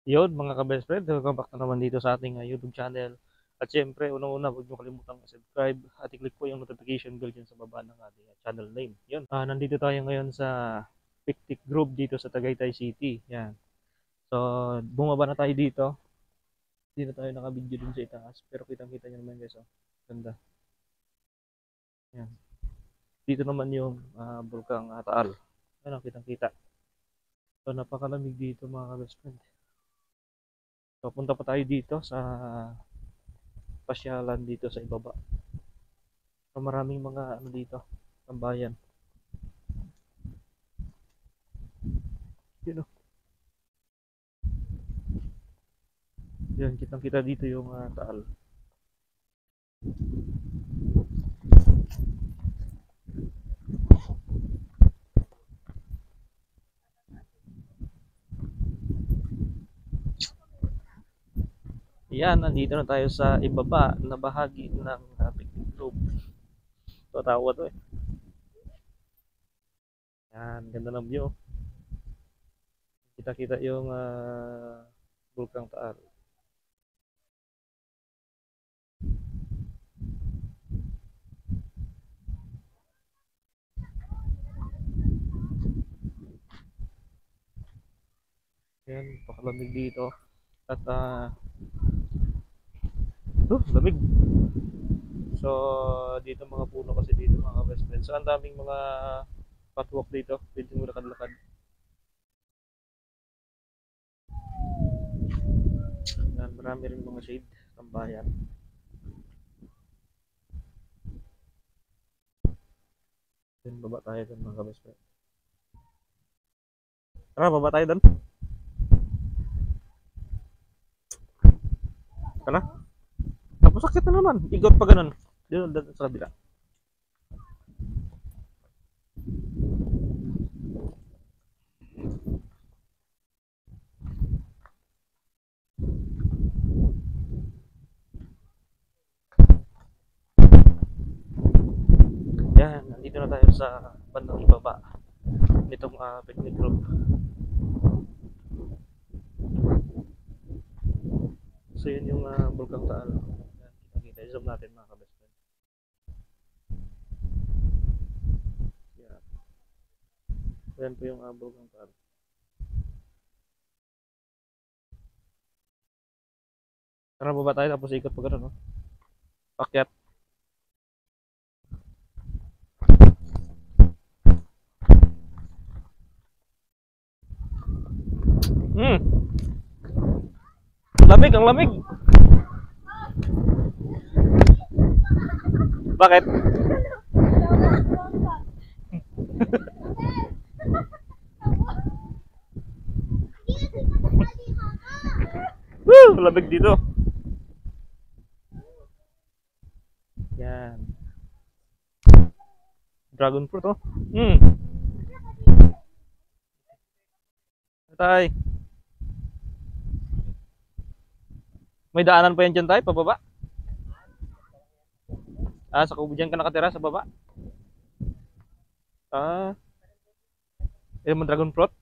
Yun mga ka-best friend, welcome back na naman dito sa ating YouTube channel. At syempre, unang-una, huwag niyo kalimutang subscribe at i-click po yung notification bell dyan sa baba ng ating channel name. Yun, nandito tayo ngayon sa picnic group dito sa Tagaytay City. Yan. So, bumaba na tayo dito. Dito tayo naka-video dun sa itaas. Pero kitang-kita nyo naman guys, oh. Ganda. Yan. Dito naman yung Bulkang Taal. Yan, kitang-kita. So, napakalamig dito mga ka-best friend. So, punta pa tayo dito sa pasyalan dito sa ibaba. So, maraming mga ano dito, tambayan. Yun, oh. Yan, kitang-kita dito yung Taal. Yan, nandito na tayo sa ibaba na bahagi ng picnic group. So, tawa to eh. Yan, ganda ng view. Kita-kita yung Bulkang Taal. Yan, pakalamig dito. At lamig. So, dito mga puno kasi dito mga best friends. So, ang daming mga catwalk dito. Pwede mo lakad-lakad. Yan, marami rin mga shade tambayan. Then, baba tayo dun mga best friend. Tara, baba tayo dun. Tara. Tapos sakit na naman. Igot pa ganun. Dito sa kabila. Yan, nandito na tayo sa bandang ibaba nitong picnic group. So yun yung Bulkang Taal. Yan, kita-kita. I-zoom natin mga kabest friend. Yan. Yan po yung Bulkang Taal. Tara, baba tayo tapos ikot pa gano'n, no? Pakyat. Lamig, ang lamig. Bakit? Woo! Lamig dito. Yan. Dragon fruit, oh. Tay. May daanan pa yan dyan tayo, pababa. Sa dyan ka nakatira sa baba. Yung dragon fruit.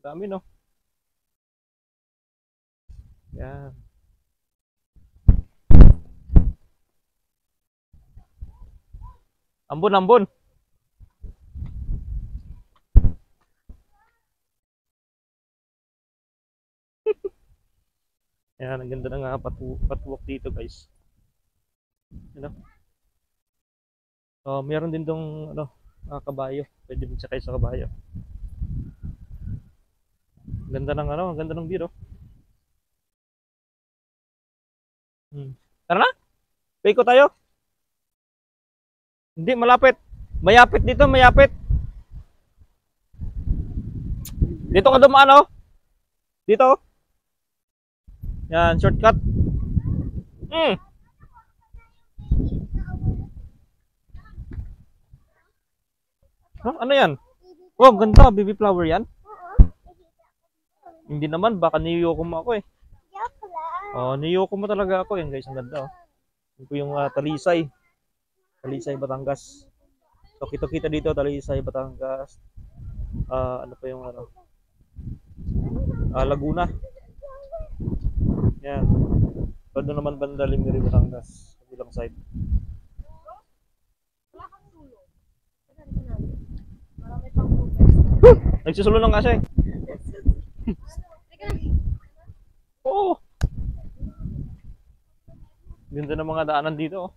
Dami, no? Yan. Ambon, ambon. Yan, ang ganda ng patwalk dito, guys. Ano? Meron din tong kabayo. Pwede mo sakay sa kabayo. Ganda ng ang ganda ng view, no? Tara na. Piko tayo. Hindi malapit. Mayapit dito, mayapit. Dito ka dumaan, oh. Dito. Yan, shortcut. Ano yan? Oh, ganda. Baby flower yan. Hindi naman. Baka niyoko mo ako eh. Niyoko mo talaga ako. Yan guys, ang ganda. Oh. Yan po yung Talisay. Talisay, Batangas. So, kita-kita dito, Talisay, Batangas. Ano pa yung Laguna. Yan. So, doon naman banda Limiri, Batangas. Kabilang side. Nagsusulo lang kasi. Oo. Ganda ng mga daanan dito. Oh.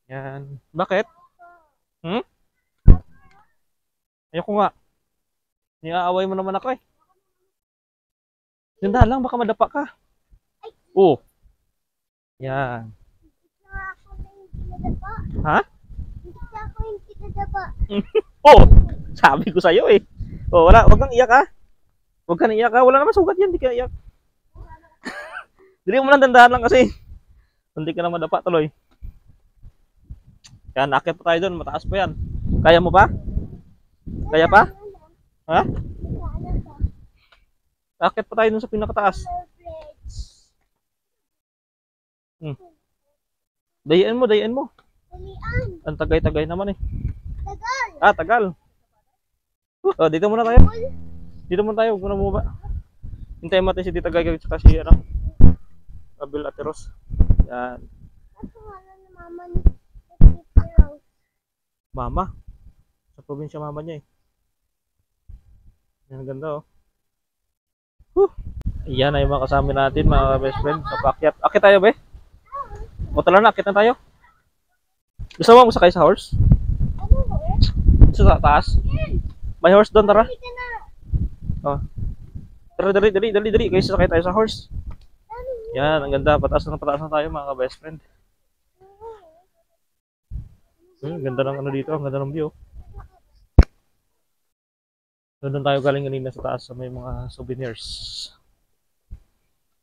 Yan. Bakit? Hmm? Ayoko nga. Niaaway mo naman ako eh. Ganda lang, baka madapa ka. Oo. Yan. Ha? Oo. Sabi ko sa'yo eh. Oh, wala, wag kang iyak ha. Wag kang iyak ha. Wala naman sugat yan, di ka iyak. Dili mo lang dandahan lang kasi. Hindi ka na madapa tuloy. Yan, akit pa tayo doon, mataas pa yan. Kaya mo pa? Kaya pa? Ha? Akit pa tayo doon sa pinakataas. Dayan mo, dayan mo. Ang tagay-tagay naman eh. Ah, tagal. Oh, dito muna tayo. Dito muna tayo, huwag muna bumaba. Hintayin mo natin si Tita Gagawin tsaka si ano, Abil Ateros. Yan. Mama. Sa probinsya mama niya eh. Yan, ganda oh. Ayan ay mga kasama natin mga best friend sa pakyat. Akit tayo be? O tala na, akit na tayo. Gusto mo sakay sa horse? Sa taas? May horse doon, tara. Oh. Tara, dali. Kaya sakay tayo sa horse. Yan, ang ganda. Pataas na tayo mga best friend. Ganda ng ano dito, ang ganda ng view. Doon tayo galing kanina sa taas sa may mga souvenirs.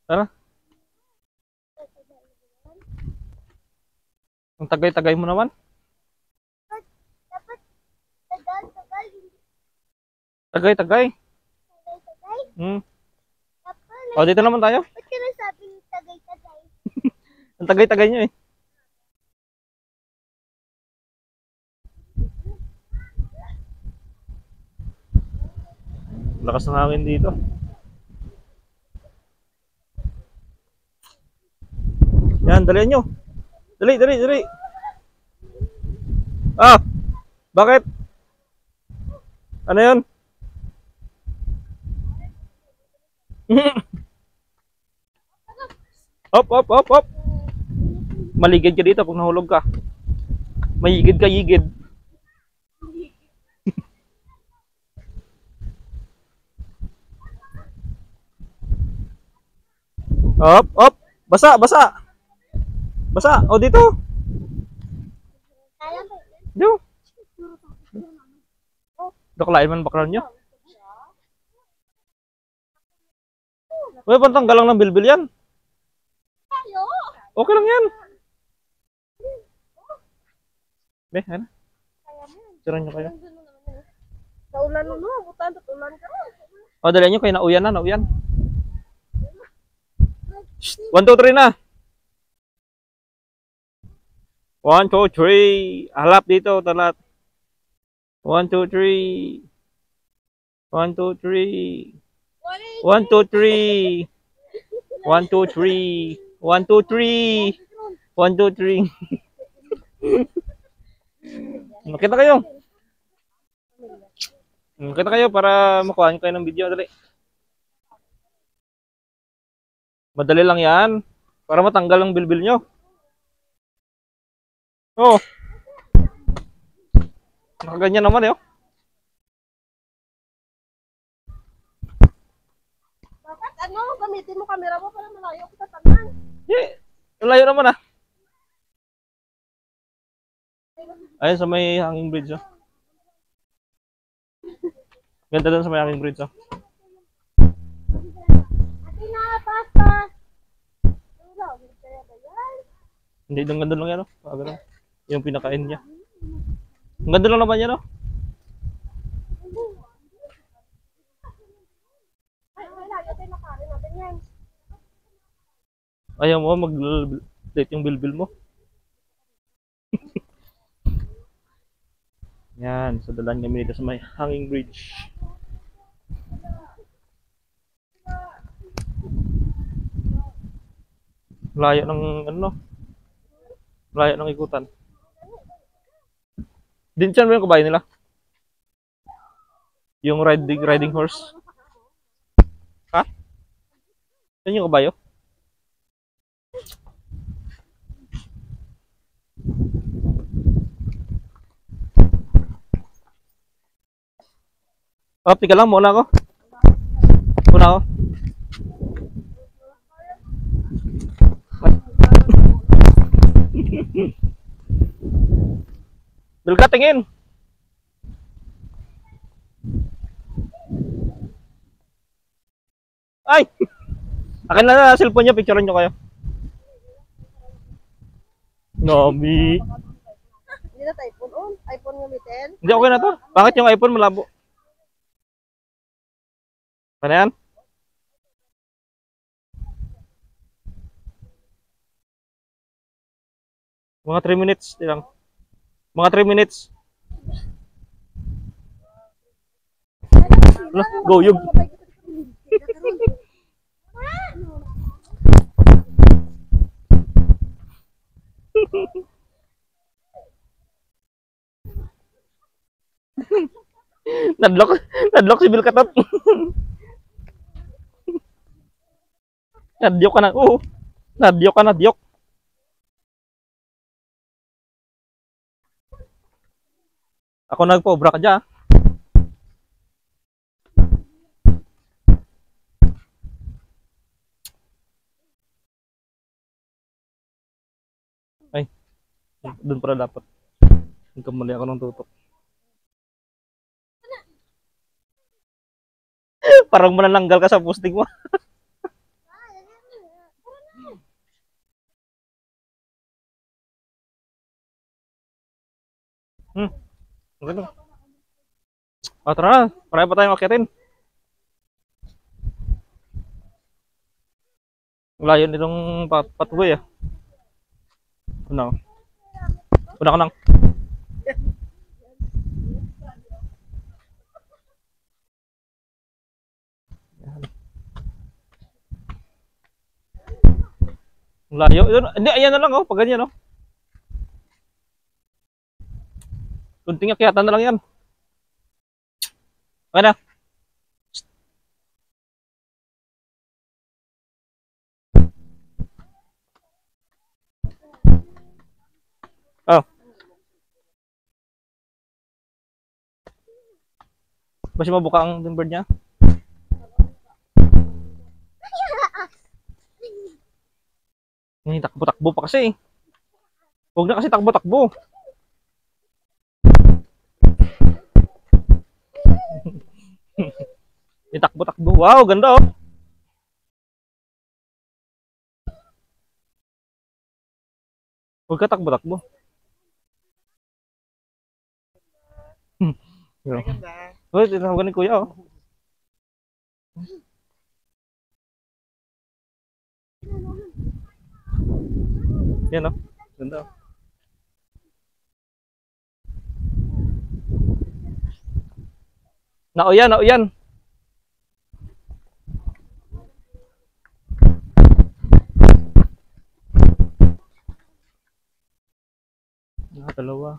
Tara. Ang tagay-tagay mo naman. Tagay-tagay. O, dito naman tayo. Ba't ka nasabing tagay-tagay? Ang tagay-tagay nyo eh. Lakas ng hangin dito. Yan, dalihan nyo. Dali. Ah! Bakit? Ano yun? Op. Maligid ka dito pag nahulog ka. Mayigid ka, yigid. Op. Basa. O, dito. Dito. Dokalain man background nyo. Uy, pantanggal lang ng bilbil yan. Okay lang yan. Be, ano? Sira nyo kayo. Sa ulan mo, butan sa ulan ka. O, dali nyo kayo, nauyan. 1, 2, 3 na. 1, 2, 3. Halap dito, talat. 1, 2, 3. 1, 2, 3. 1, 2, 3. 1, 2, 3. 1, 2, 3. 1, 2, 3. Nakita kayo. Nakita kayo para makuha kayo ng video. Dali. Madali lang yan. Para matanggal ang bilbil nyo. Oh. Nakaganyan naman eh. Oh. Bakit ano? Gamitin mo camera mo para malayo kita tanan. Layo naman ah. Ayun sa may hanging bridge oh. Ganda doon sa may hanging bridge oh. Pas. Hindi, ang ganda lang yan oh. Ganun. Yung pinakain niya. Ang ganda lang naman yan oh. Ayaw mo mag-date yung bilbil mo. Yan, so dalan kami dito sa may hanging bridge. Layo ng ano, layo ng ikutan. Din dyan ba yung kabayo nila? Yung riding horse? Ha? Yan yung kabayo? Oh, tika lang, muna ako. Muna ako. Bilga, tingin. Ay! Akin na cellphone niya, picturean nyo kayo. Nami. Hindi na iPhone on. iPhone gamitin. Hindi, okay na to. Bakit yung iPhone malabo? Ano yan? Mga 3 minutes lang. Mga 3 minutes. Go, yug. Nadlock si Bill Katot. Nadyok ka na. Oo. Nadyok ka, nadyok. Ako nagpo-obra ka dyan. Ay. Doon pala dapat. Nagkamali ako ng tutok. Parang manananggal ka sa posting mo. Okay na. O, tara na. Marami pa tayong akyatin. Layo nitong pathway ah. Una ko nang. Layo. Hindi, ayan na lang oh. Pag ganyan oh. Kunting akyatan na lang yan. Okay na. Oh. Basta mabuka ang bird niya. Ngayon, takbo-takbo pa kasi. Huwag na kasi takbo-takbo. Takbo-takbo. Wow, ganda oh. Huwag ka takbo-takbo. Uy, tinawagan ni Kuya oh. Yan oh. Ganda oh. Nauyan, nauyan. Dalawa.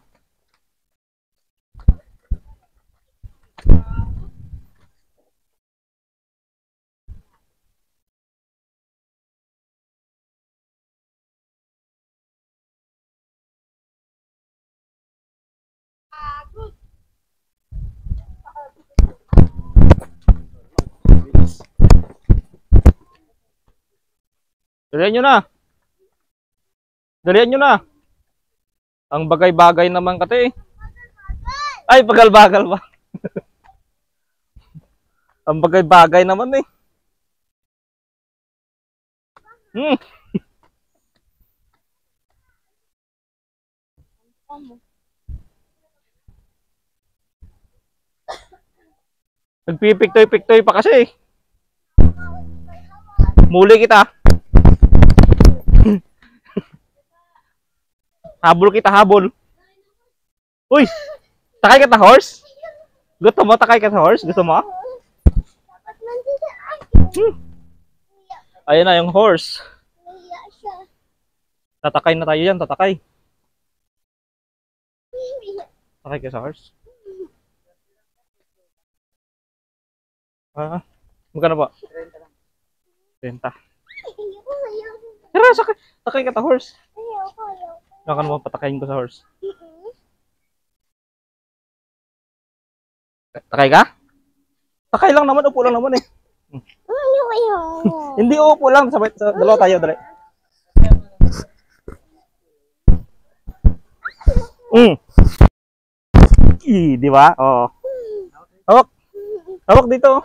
Dalihan nyo na. Dalihan nyo na. Ang bagay-bagay naman kate. Ay, bagal-bagal ba? Ang bagay-bagay naman eh. Nagpipiktoy-piktoy pa kasi. Muli kita. Habol kita, habol. Uy! Takay ka ta horse? Gusto mo takay ka sa horse? Gusto mo? Ayun na yung horse. Tatakay na tayo yan, tatakay. Takay ka sa horse. Ah, magkano ba? 30. Tara, sakay ka sa horse. Baka naman patakayin ko sa horse. Takay ka? Takay lang naman, upo lang naman eh. Hindi, upo lang. Sabay, dalawa tayo, dali. Di ba? Oo. Hawak. Hawak dito.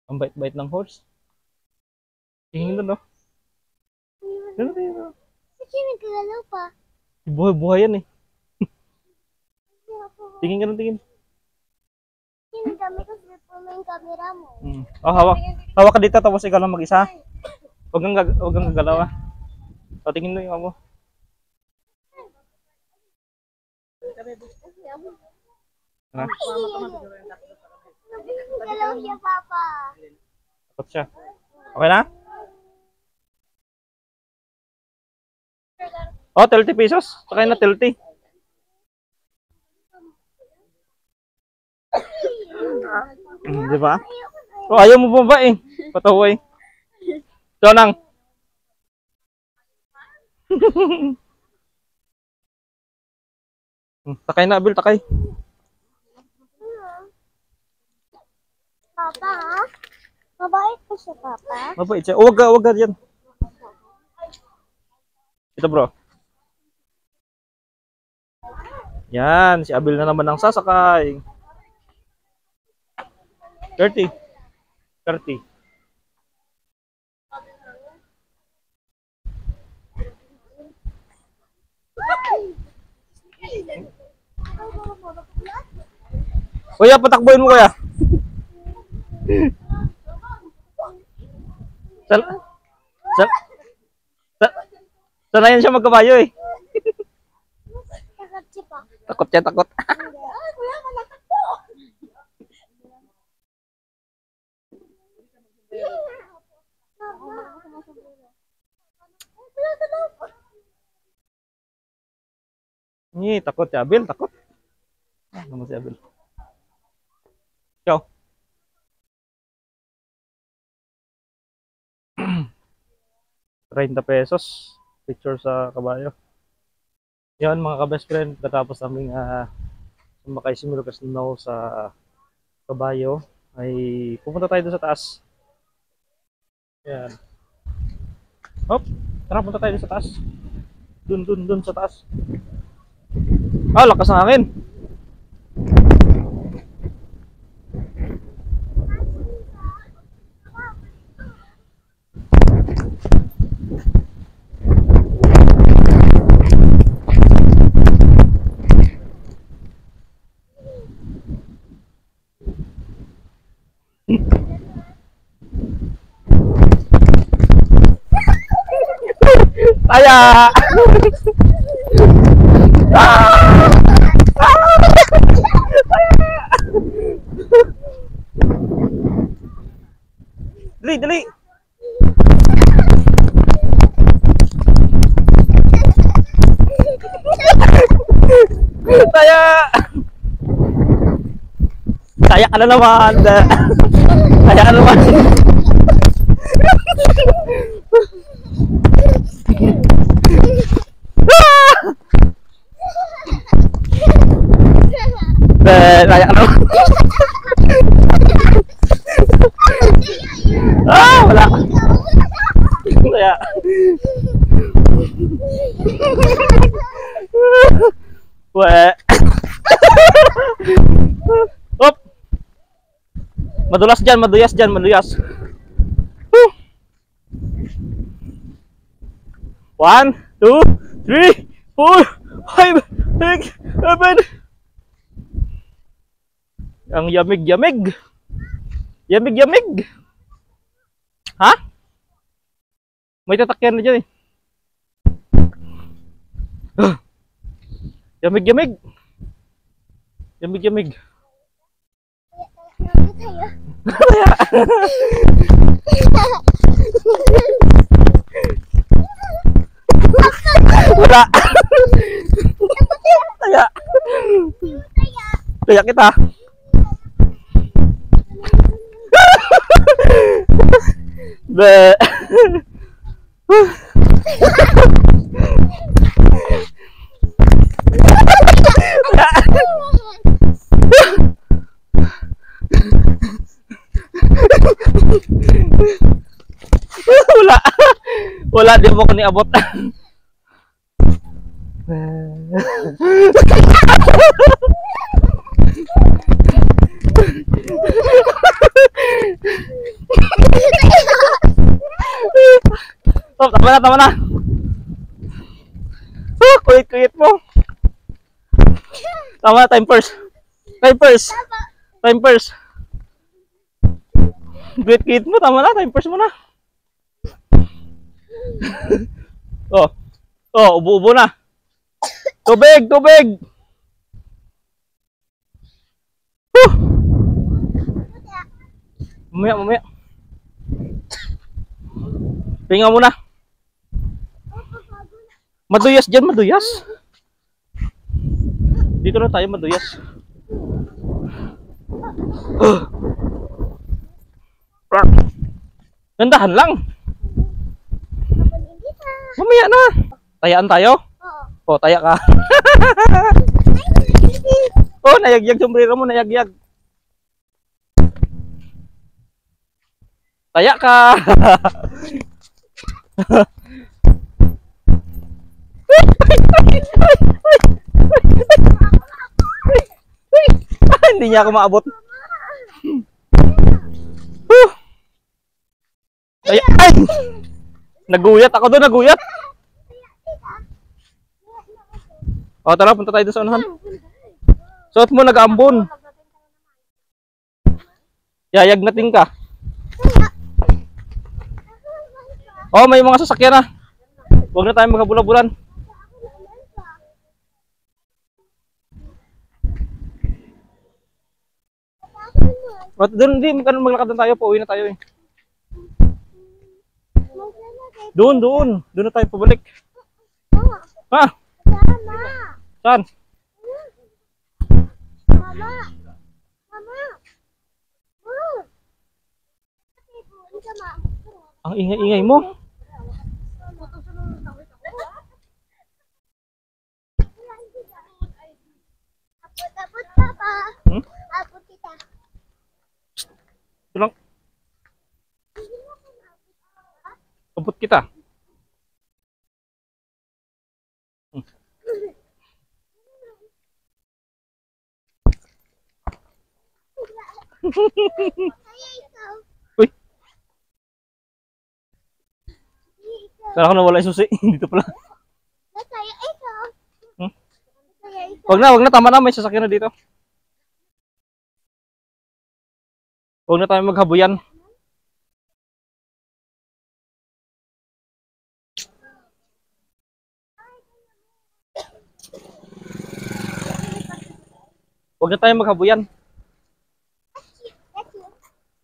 Ang bait-bait ng horse. Tingin doon, no? Kasi nagkagalaw pa. Buhay-buhay yan eh. Tingin ka ng tingin. Ginagamit ko sa yung camera mo. Oh, hawak. Hawak ka dito tapos ikaw lang mag-isa. Huwag kang gagalaw ah. O, tingin mo yung amo. Nagkagalaw siya, Papa. Takot siya. Okay na? Oh, 30 pesos. Sakay na 30. Di ba? Oh, ayaw mo ba eh? Pataway. So, nang. Takay na, Abil, takay. Papa, mabait ko siya, Papa. Mabait siya. Oh, wag ka dyan. Ito, bro. Yan, si Abil na naman ang sasakay. 30. 30. Kuya, patakbuhin mo kuya. Sanayan siya magkabayo eh. Takot siya pa. Takot siya, takot. Ay, kuya, malakad po. Takot si Abil, takot. Naman si Abil. Ikaw. ₱30 picture sa kabayo. Yan mga ka-best friend, katapos naming sumakay si Milo Casino sa kabayo, ay pupunta tayo doon sa taas. Yan. Hop, tara punta tayo sa taas. Dun sa taas. Ah, lakas ng hangin. Taya! Dali! Taya! Taya ka na naman! Taya ka na naman! Taya ka na naman! Wala! Taya! Weh! Hop! Madulas dyan, maduyas. 1, 2, 3, 4, 5, 6, 7. Ang yamig. Yamig. Ha? May tatakyan na dyan eh. Yamig. Wala. Taya. Taya kita. Be. Wala. Wala, di mo ko niabot. Oh, tama na, tama na. Kulit-kulit mo. Tama na, time first. Time first. Time first. Kulit-kulit mo, tama na, time first mo na. Oh. Oh, ubo-ubo na. Tubig, tubig. Mamaya, mamaya. Pinga muna. Maduyas dyan, maduyas. Dito na tayo, maduyas. Gandahan lang. Mamaya na. Tayaan tayo? Oo. Oh, taya ka. Oh, nayagyag sombrero mo, nayagyag. Taya ka. Hindi niya ako maabot. Ay, ay! Naguyat ako doon, naguyat. O, tara, punta tayo doon sa unahan. Suot mo, nag-aambon. Yayag natin ka. Oh, may mga sasakyan na. Huwag na tayo maghabula-bulan. At doon, hindi, maglakad na tayo. Pauwi na tayo eh. Doon, doon. Doon na tayo pabalik. Ha? Saan? Ang ingay-ingay mo. Abot, Papa. Hmm? Abot kita. Ito lang. Abot kita. Uy. Kala ko nawala yung susi. Dito pala. Hmm? Wag na, tama na, may sasakyan na dito. Huwag na tayo maghabuyan. Huwag na tayo maghabuyan.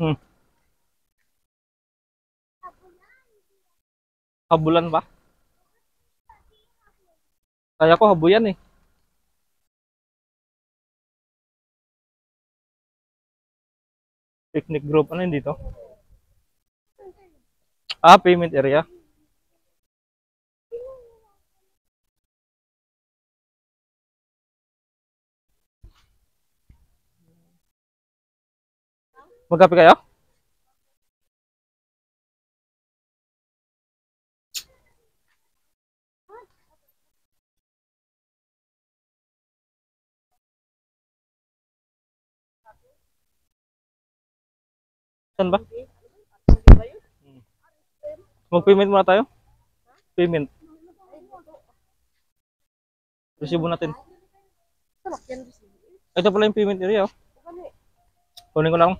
Hmm. Habulan ba? Kaya ko habuyan eh. Picnic group, ano yun dito? Ah, payment area. Magkape kayo? Saan ba? Mag-payment muna tayo. Payment. Resibo natin. Ito pala yung payment area. Oh. Kunin ko lang.